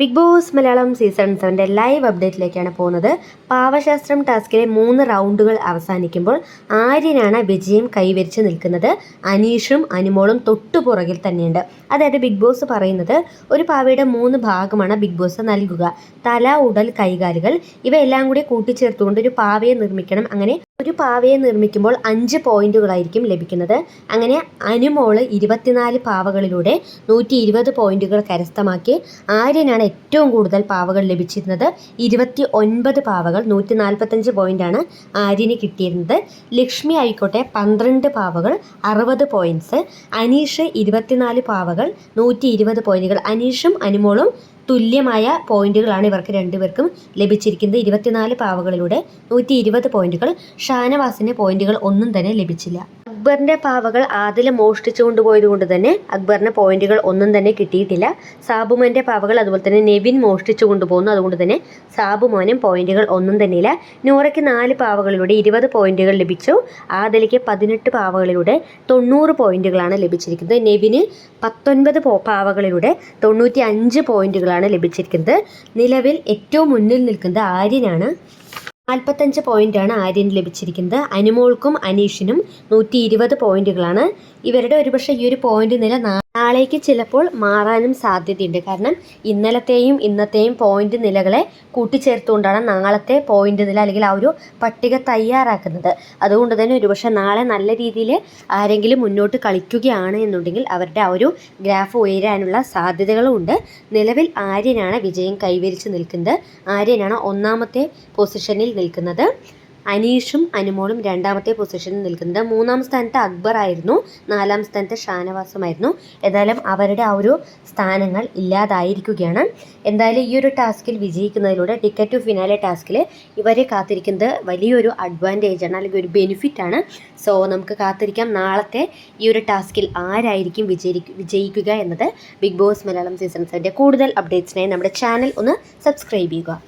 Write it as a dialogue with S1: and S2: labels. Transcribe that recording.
S1: Big Boss Malayalam season 7 live അപ്ഡേറ്റിലേക്കാണ് പോകുന്നത്. പാവശാസ്ത്രം ടാസ്കിലെ 3 റൗണ്ടുകൾ അവസാനിക്കുമ്പോൾ ആര്യനാണ് വിജയം കൈവരിച്ച് നിൽക്കുന്നത്. അനീഷും അനുമോളും തൊട്ടുപുറകിൽ തന്നെയുണ്ട്. അതായത് ബിഗ് ബോസ് പറയുന്നത് ഒരു പാവയുടെ 3 ഭാഗമാണ് ബിഗ് ബോസ് നൽകുക. തല, ഉടൽ, കൈകാലുകൾ ഇവയെല്ലാം കൂടി കൂട്ടിച്ചേർത്തുകൊണ്ട് ഒരു പാവയെ നിർമ്മിക്കണം. അങ്ങനെ ഒരു പാവയെ നിർമ്മിക്കുമ്പോൾ 5 പോയിന്റുകളായിരിക്കും ലഭിക്കുന്നത്. അങ്ങനെ അനുമോള് 24 പാവകളിലൂടെ 120 പോയിന്റുകൾ കരസ്ഥമാക്കി. ആര്യനാണ് ഏറ്റവും കൂടുതൽ പാവകൾ ലഭിച്ചിരുന്നത്. 29 പാവകൾ, 145 പോയിന്റാണ് ആര്യന് കിട്ടിയിരുന്നത്. ലക്ഷ്മി ആയിക്കോട്ടെ 12 പാവകൾ, 60 പോയിന്റ്സ്. അനീഷ് 24 പാവകൾ, 120 പോയിന്റുകൾ. അനീഷും അനുമോളും തുല്യമായ പോയിന്റുകളാണ് ഇവർക്ക് രണ്ടുപേർക്കും ലഭിച്ചിരിക്കുന്നത്. 24 പാവകളിലൂടെ 120 പോയിന്റുകൾ. ഷാനവാസിന് പോയിന്റുകൾ ഒന്നും തന്നെ ലഭിച്ചില്ല. അക്ബറിൻ്റെ പാവകൾ ആദിൽ മോഷ്ടിച്ചു കൊണ്ടുപോയത് കൊണ്ട് തന്നെ അക്ബറിന് പോയിന്റുകൾ ഒന്നും തന്നെ കിട്ടിയിട്ടില്ല. സാബുമോൻ്റെ പാവകൾ അതുപോലെ തന്നെ നെവിൻ മോഷ്ടിച്ചു കൊണ്ടുപോകുന്നു. അതുകൊണ്ട് തന്നെ സാബുമോനും പോയിന്റുകൾ ഒന്നും തന്നെയില്ല. നൂറയ്ക്ക് 4 പാവകളിലൂടെ 20 പോയിന്റുകൾ ലഭിച്ചു. ആദിലേക്ക് 18 പാവകളിലൂടെ 90 പോയിന്റുകളാണ് ലഭിച്ചിരിക്കുന്നത്. നെവിന് 19 പാവകളിലൂടെ 95 പോയിന്റുകളാണ് ലഭിച്ചിരിക്കുന്നത്. നിലവിൽ ഏറ്റവും മുന്നിൽ നിൽക്കുന്നത് ആര്യനാണ്. 45 പോയിന്റാണ് ആര്യന് ലഭിച്ചിരിക്കുന്നത്. അനുമോൾക്കും അനീഷിനും 120 പോയിന്റുകളാണ്. ഇവരുടെ ഒരുപക്ഷെ ഈ ഒരു പോയിന്റ് നില നാളേക്ക് ചിലപ്പോൾ മാറാനും സാധ്യതയുണ്ട്. കാരണം ഇന്നലത്തെയും ഇന്നത്തെയും പോയിന്റ് നിലകളെ കൂട്ടിച്ചേർത്തുകൊണ്ടാണ് നാളത്തെ പോയിന്റ് നില അല്ലെങ്കിൽ ആ ഒരു പട്ടിക തയ്യാറാക്കുന്നത്. അതുകൊണ്ട് തന്നെ ഒരുപക്ഷെ നാളെ നല്ല രീതിയിൽ ആരെങ്കിലും മുന്നോട്ട് കളിക്കുകയാണ് എന്നുണ്ടെങ്കിൽ അവരുടെ ആ ഒരു ഗ്രാഫ് ഉയരാനുള്ള സാധ്യതകളും ഉണ്ട്. നിലവിൽ ആര്യനാണ് വിജയം കൈവരിച്ച് നിൽക്കുന്നത്. ആര്യനാണ് 1ാമത്തെ പൊസിഷനിൽ നിൽക്കുന്നത്. അനീഷും അനുമോളും 2ാമത്തെ പൊസിഷനിൽ നിൽക്കുന്നത്. 3ാം സ്ഥാനത്ത് അക്ബർ ആയിരുന്നു. 4ാം സ്ഥാനത്ത് ഷാനവാസുമായിരുന്നു. എന്തായാലും അവരുടെ ആ ഒരു സ്ഥാനങ്ങൾ ഇല്ലാതായിരിക്കുകയാണ്. എന്തായാലും ഈ ഒരു ടാസ്കിൽ വിജയിക്കുന്നതിലൂടെ ടിക്കറ്റ് ടു ഫിനാലെ ടാസ്കിൽ ഇവരെ കാത്തിരിക്കുന്നത് വലിയൊരു അഡ്വാൻറ്റേജാണ്, അല്ലെങ്കിൽ ഒരു ബെനിഫിറ്റാണ്. സോ നമുക്ക് കാത്തിരിക്കാം നാളത്തെ ഈ ഒരു ടാസ്കിൽ ആരായിരിക്കും വിജയിക്കുക എന്നത്. ബിഗ് ബോസ് മലയാളം സീസൺ 7 കൂടുതൽ അപ്ഡേറ്റ്സിനായി നമ്മുടെ ചാനൽ ഒന്ന് സബ്സ്ക്രൈബ് ചെയ്യുക.